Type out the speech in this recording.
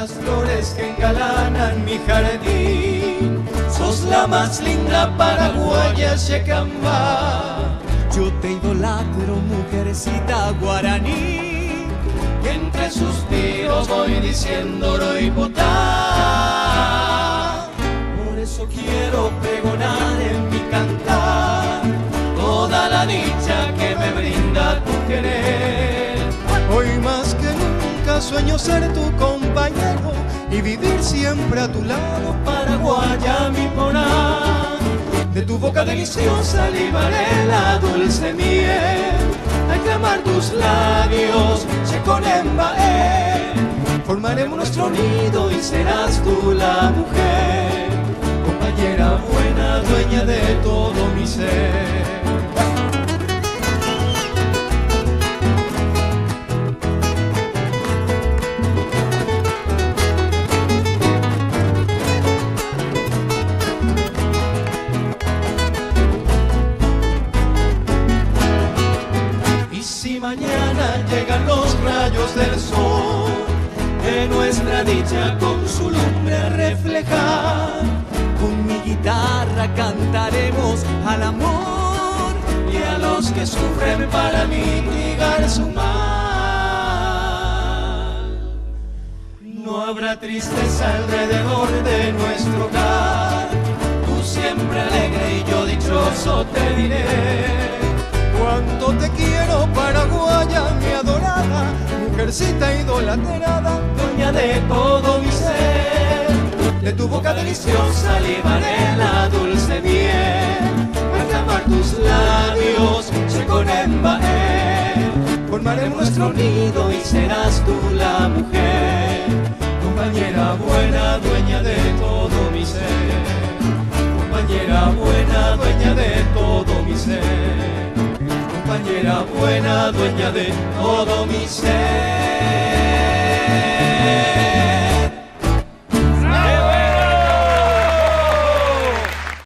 las flores que engalanan mi jardín. Sos la más linda paraguaya Checambá. Yo te idolatro, mujercita guaraní, y entre suspiros voy diciendo Oroipotá. Por eso quiero pregonar en mi cantar toda la dicha que me brinda tu querer. Hoy más que nunca sueño ser tu compañero y vivir siempre a tu lado, paraguaya mi porá. De tu boca deliciosa libaré la dulce miel, al clamar tus labios Checonembaé. Formaremos nuestro nido y serás tú la mujer, compañera buena, dueña de todo mi ser. Mañana llegan los rayos del sol, de nuestra dicha con su lumbre a reflejar. Con mi guitarra cantaremos al amor y a los que sufren para mitigar su mal. No habrá tristeza alrededor de nuestro hogar, tú siempre alegre y yo dichoso te diré. Cuánto te quiero, paraguaya, mi adorada, mujercita idolatrada, dueña de todo mi ser. De tu boca deliciosa libaré la dulce miel, al clamar tus labios Checonembaé. Formaremos nuestro nido y serás tú la mujer, compañera buena, dueña de todo mi ser. Compañera buena, dueña de todo mi ser. Compañera buena, dueña de todo mi ser.